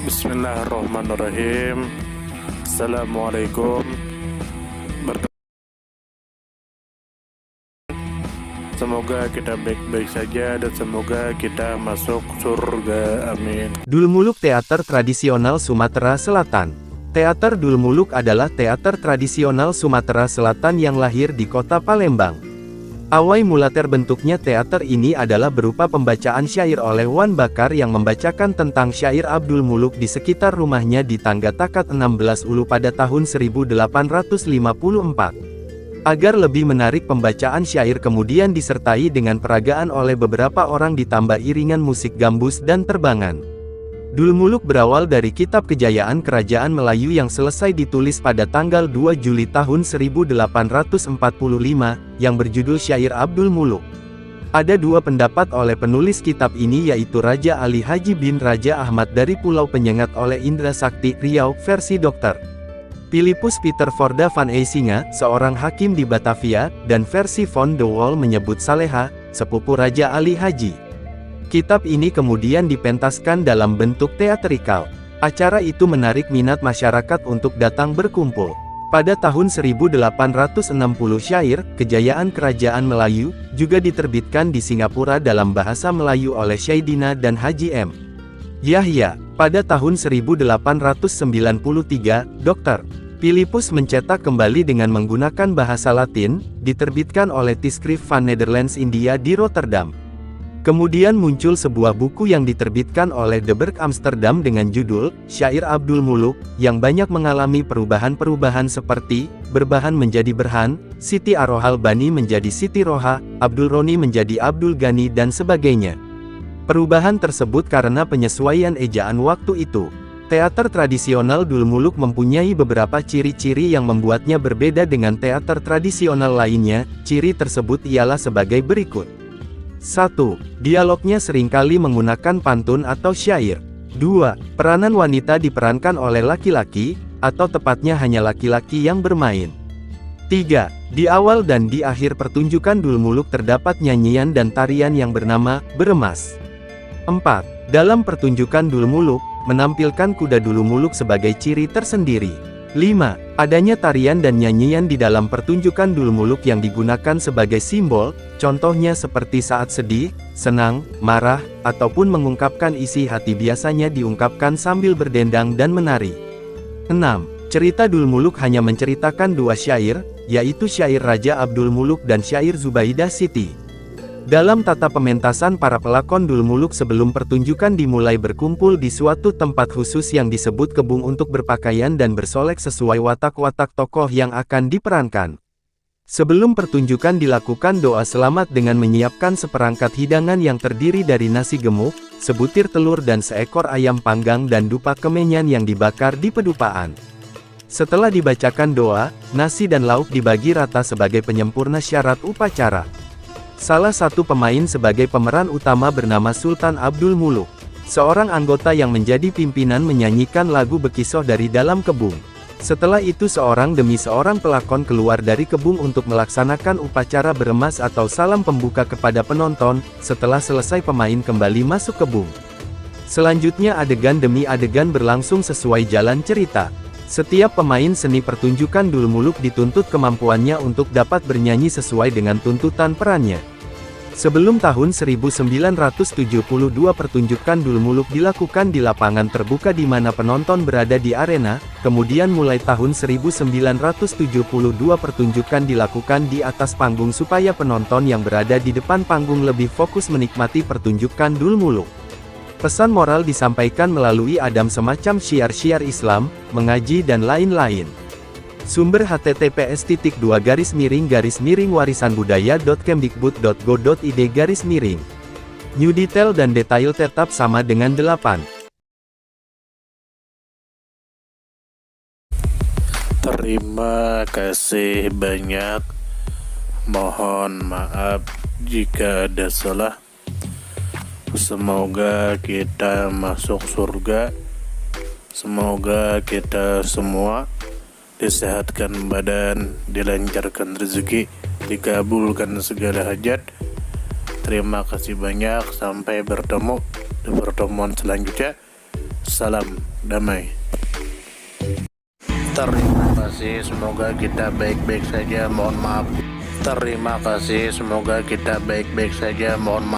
Bismillahirrahmanirrahim. Assalamualaikum. Semoga kita baik-baik saja dan semoga kita masuk surga. Amin. Dulmuluk Teater Tradisional Sumatera Selatan. Teater Dulmuluk adalah teater tradisional Sumatera Selatan yang lahir di kota Palembang. Awal mula terbentuknya teater ini adalah berupa pembacaan syair oleh Wan Bakar yang membacakan tentang syair Abdul Muluk di sekitar rumahnya di Tangga Takat 16 Ulu pada tahun 1854. Agar lebih menarik, pembacaan syair kemudian disertai dengan peragaan oleh beberapa orang ditambah iringan musik gambus dan terbangan. Dulmuluk berawal dari kitab Kejayaan Kerajaan Melayu yang selesai ditulis pada tanggal 2 Juli tahun 1845, yang berjudul Syair Abdul Muluk. Ada dua pendapat oleh penulis kitab ini, yaitu Raja Ali Haji bin Raja Ahmad dari Pulau Penyengat oleh Indra Sakti Riau versi Dr. Philippus Peter Forda van Eysinga, seorang hakim di Batavia, dan versi Von de Wall menyebut Saleha, sepupu Raja Ali Haji. Kitab ini kemudian dipentaskan dalam bentuk teatrikal. Acara itu menarik minat masyarakat untuk datang berkumpul. Pada tahun 1860 syair, Kejayaan Kerajaan Melayu, juga diterbitkan di Singapura dalam bahasa Melayu oleh Syaidina dan Haji M. Yahya. Pada tahun 1893, Dr. Philippus mencetak kembali dengan menggunakan bahasa Latin, diterbitkan oleh Tischrift van Nederlands India di Rotterdam. Kemudian muncul sebuah buku yang diterbitkan oleh De Berg Amsterdam dengan judul Syair Abdul Muluk, yang banyak mengalami perubahan-perubahan seperti Berbahan menjadi Berhan, Siti Arohal Bani menjadi Siti Roha, Abdul Roni menjadi Abdul Ghani dan sebagainya. Perubahan tersebut karena penyesuaian ejaan waktu itu. Teater tradisional Dulmuluk mempunyai beberapa ciri-ciri yang membuatnya berbeda dengan teater tradisional lainnya. Ciri tersebut ialah sebagai berikut. 1. Dialognya seringkali menggunakan pantun atau syair. 2. Peranan wanita diperankan oleh laki-laki, atau tepatnya hanya laki-laki yang bermain. 3. Di awal dan di akhir pertunjukan Dulmuluk terdapat nyanyian dan tarian yang bernama Beremas. 4. Dalam pertunjukan Dulmuluk, menampilkan kuda Dulmuluk sebagai ciri tersendiri. 5. Adanya tarian dan nyanyian di dalam pertunjukan Dulmuluk yang digunakan sebagai simbol, contohnya seperti saat sedih, senang, marah, ataupun mengungkapkan isi hati biasanya diungkapkan sambil berdendang dan menari. 6. Cerita Dulmuluk hanya menceritakan dua syair, yaitu syair Raja Abdul Muluk dan syair Zubaidah Siti. Dalam tata pementasan, para pelakon Dulmuluk sebelum pertunjukan dimulai berkumpul di suatu tempat khusus yang disebut kebun untuk berpakaian dan bersolek sesuai watak-watak tokoh yang akan diperankan. Sebelum pertunjukan dilakukan doa selamat dengan menyiapkan seperangkat hidangan yang terdiri dari nasi gemuk, sebutir telur dan seekor ayam panggang dan dupa kemenyan yang dibakar di pedupaan. Setelah dibacakan doa, nasi dan lauk dibagi rata sebagai penyempurna syarat upacara. Salah satu pemain sebagai pemeran utama bernama Sultan Abdul Muluk. Seorang anggota yang menjadi pimpinan menyanyikan lagu Bekisoh dari dalam kebun. Setelah itu seorang demi seorang pelakon keluar dari kebun untuk melaksanakan upacara beremas atau salam pembuka kepada penonton. Setelah selesai, pemain kembali masuk kebun. Selanjutnya adegan demi adegan berlangsung sesuai jalan cerita. Setiap pemain seni pertunjukan Dulmuluk dituntut kemampuannya untuk dapat bernyanyi sesuai dengan tuntutan perannya. Sebelum tahun 1972 pertunjukan Dulmuluk dilakukan di lapangan terbuka di mana penonton berada di arena, kemudian mulai tahun 1972 pertunjukan dilakukan di atas panggung supaya penonton yang berada di depan panggung lebih fokus menikmati pertunjukan Dulmuluk. Pesan moral disampaikan melalui adab semacam syiar-syiar Islam, mengaji dan lain-lain. Sumber https://warisanbudaya.kemdikbud.go.id/. New detail dan detail tetap sama dengan 8. Terima kasih banyak. Mohon maaf jika ada salah. Semoga kita masuk surga. Semoga kita semua disehatkan badan, dilancarkan rezeki, dikabulkan segala hajat. Terima kasih banyak, sampai bertemu di pertemuan selanjutnya. Salam damai. Terima kasih, semoga kita baik-baik saja. Mohon maaf. Terima kasih, semoga kita baik-baik saja. Mohon maaf.